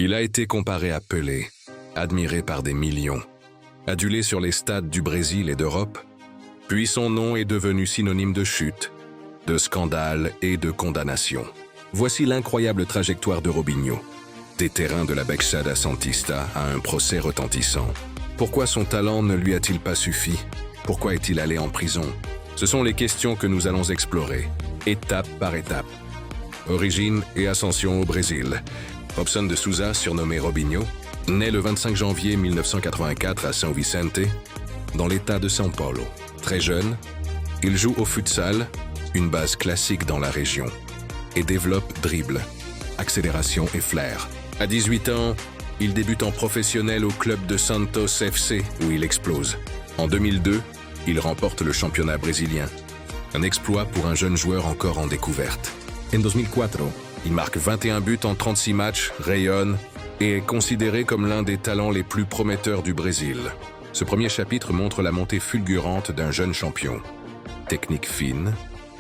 Il a été comparé à Pelé, admiré par des millions, adulé sur les stades du Brésil et d'Europe, puis son nom est devenu synonyme de chute, de scandale et de condamnation. Voici l'incroyable trajectoire de Robinho, des terrains de la Baixada Santista à un procès retentissant. Pourquoi son talent ne lui a-t-il pas suffi? Pourquoi est-il allé en prison? Ce sont les questions que nous allons explorer, étape par étape. Origine et ascension au Brésil. Robson de Souza, surnommé Robinho, naît le 25 janvier 1984 à São Vicente, dans l'état de São Paulo. Très jeune, il joue au futsal, une base classique dans la région, et développe dribble, accélération et flair. À 18 ans, il débute en professionnel au club de Santos FC, où il explose. En 2002, il remporte le championnat brésilien, un exploit pour un jeune joueur encore en découverte. En 2004, il marque 21 buts en 36 matchs, rayonne et est considéré comme l'un des talents les plus prometteurs du Brésil. Ce premier chapitre montre la montée fulgurante d'un jeune champion. Technique fine,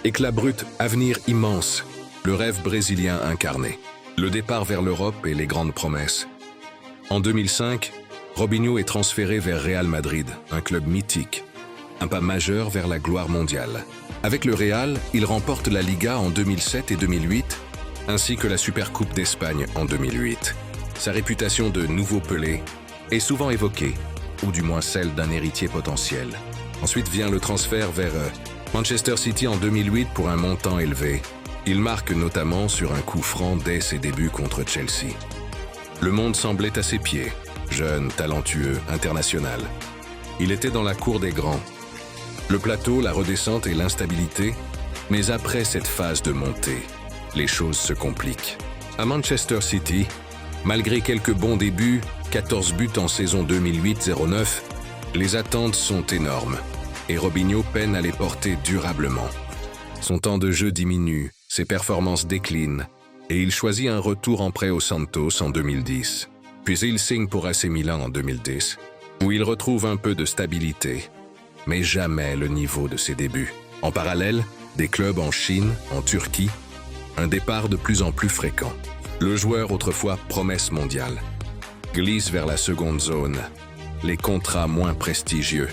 éclat brut, avenir immense, le rêve brésilien incarné. Le départ vers l'Europe et les grandes promesses. En 2005, Robinho est transféré vers Real Madrid, un club mythique, un pas majeur vers la gloire mondiale. Avec le Real, il remporte la Liga en 2007 et 2008, ainsi que la Supercoupe d'Espagne en 2008. Sa réputation de nouveau Pelé est souvent évoquée, ou du moins celle d'un héritier potentiel. Ensuite vient le transfert vers Manchester City en 2008 pour un montant élevé. Il marque notamment sur un coup franc dès ses débuts contre Chelsea. Le monde semblait à ses pieds, jeune, talentueux, international. Il était dans la cour des grands. Le plateau, la redescente et l'instabilité, mais après cette phase de montée, les choses se compliquent. À Manchester City, malgré quelques bons débuts, 14 buts en saison 2008-09, les attentes sont énormes et Robinho peine à les porter durablement. Son temps de jeu diminue, ses performances déclinent et il choisit un retour en prêt au Santos en 2010. Puis il signe pour AC Milan en 2010, où il retrouve un peu de stabilité, mais jamais le niveau de ses débuts. En parallèle, des clubs en Chine, en Turquie, un départ de plus en plus fréquent. Le joueur, autrefois promesse mondiale, glisse vers la seconde zone, les contrats moins prestigieux,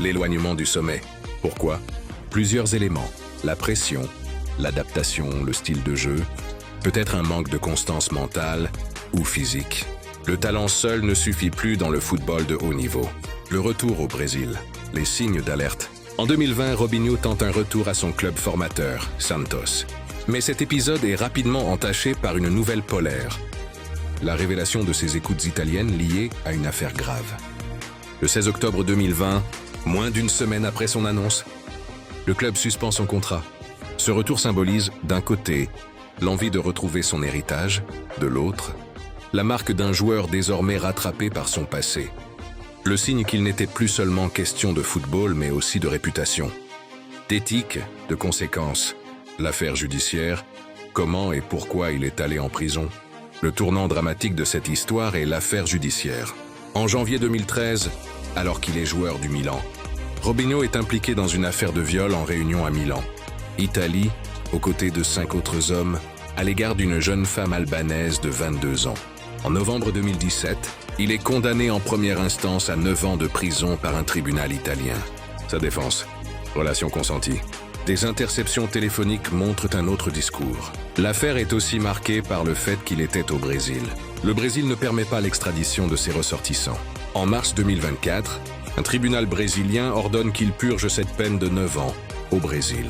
l'éloignement du sommet. Pourquoi? Plusieurs éléments, la pression, l'adaptation, le style de jeu, peut-être un manque de constance mentale ou physique. Le talent seul ne suffit plus dans le football de haut niveau. Le retour au Brésil, les signes d'alerte. En 2020, Robinho tente un retour à son club formateur, Santos. Mais cet épisode est rapidement entaché par une nouvelle polaire. La révélation de ses écoutes italiennes liées à une affaire grave. Le 16 octobre 2020, moins d'une semaine après son annonce, le club suspend son contrat. Ce retour symbolise, d'un côté, l'envie de retrouver son héritage, de l'autre, la marque d'un joueur désormais rattrapé par son passé. Le signe qu'il n'était plus seulement question de football, mais aussi de réputation, d'éthique, de conséquences. L'affaire judiciaire, comment et pourquoi il est allé en prison. Le tournant dramatique de cette histoire est l'affaire judiciaire. En janvier 2013, alors qu'il est joueur du Milan, Robinho est impliqué dans une affaire de viol en réunion à Milan, Italie, aux côtés de 5 autres hommes, à l'égard d'une jeune femme albanaise de 22 ans. En novembre 2017, il est condamné en première instance à 9 ans de prison par un tribunal italien. Sa défense, relation consentie. Des interceptions téléphoniques montrent un autre discours. L'affaire est aussi marquée par le fait qu'il était au Brésil. Le Brésil ne permet pas l'extradition de ses ressortissants. En mars 2024, un tribunal brésilien ordonne qu'il purge cette peine de 9 ans au Brésil.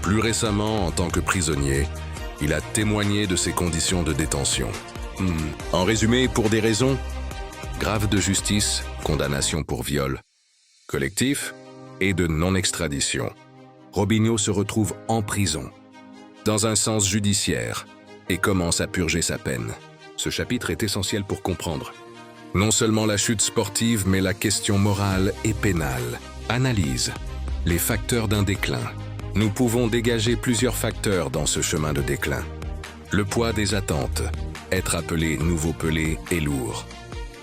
Plus récemment, en tant que prisonnier, il a témoigné de ses conditions de détention. En résumé, pour des raisons graves de justice, condamnation pour viol collectif et de non-extradition, Robinho se retrouve en prison, dans un sens judiciaire, et commence à purger sa peine. Ce chapitre est essentiel pour comprendre non seulement la chute sportive, mais la question morale et pénale. Analyse les facteurs d'un déclin. Nous pouvons dégager plusieurs facteurs dans ce chemin de déclin. Le poids des attentes. Être appelé nouveau Pelé est lourd.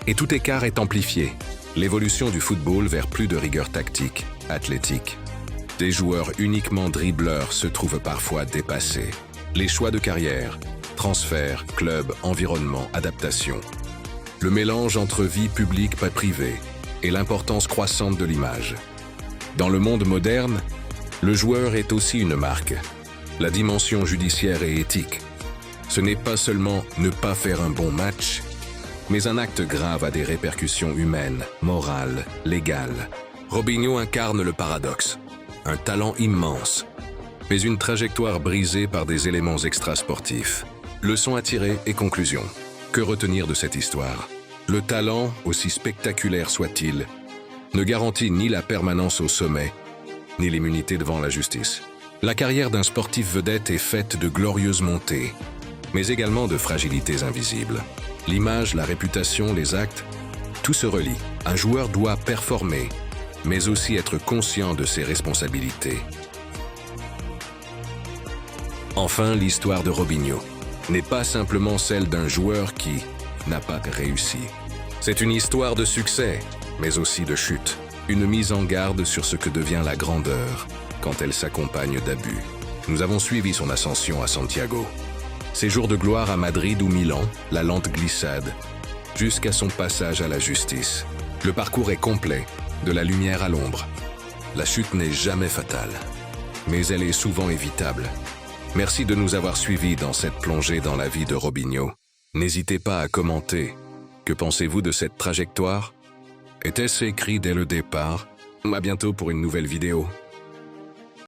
Et tout écart est amplifié. L'évolution du football vers plus de rigueur tactique, athlétique. Des joueurs uniquement dribbleurs se trouvent parfois dépassés. Les choix de carrière. Transfert, club, environnement, adaptation. Le mélange entre vie publique et privée et l'importance croissante de l'image. Dans le monde moderne, le joueur est aussi une marque. La dimension judiciaire et éthique. Ce n'est pas seulement ne pas faire un bon match, mais un acte grave a des répercussions humaines, morales, légales. Robinho incarne le paradoxe. Un talent immense, mais une trajectoire brisée par des éléments extrasportifs. Leçon à tirer et conclusion. Que retenir de cette histoire? Le talent, aussi spectaculaire soit-il, ne garantit ni la permanence au sommet, ni l'immunité devant la justice. La carrière d'un sportif vedette est faite de glorieuses montées, mais également de fragilités invisibles. L'image, la réputation, les actes, tout se relie. Un joueur doit performer, mais aussi être conscient de ses responsabilités. Enfin, l'histoire de Robinho n'est pas simplement celle d'un joueur qui n'a pas réussi. C'est une histoire de succès, mais aussi de chute. Une mise en garde sur ce que devient la grandeur quand elle s'accompagne d'abus. Nous avons suivi son ascension à Santiago. Ses jours de gloire à Madrid ou Milan, la lente glissade, jusqu'à son passage à la justice. Le parcours est complet, de la lumière à l'ombre. La chute n'est jamais fatale, mais elle est souvent évitable. Merci de nous avoir suivis dans cette plongée dans la vie de Robinho. N'hésitez pas à commenter. Que pensez-vous de cette trajectoire? Était-ce écrit dès le départ? À bientôt pour une nouvelle vidéo.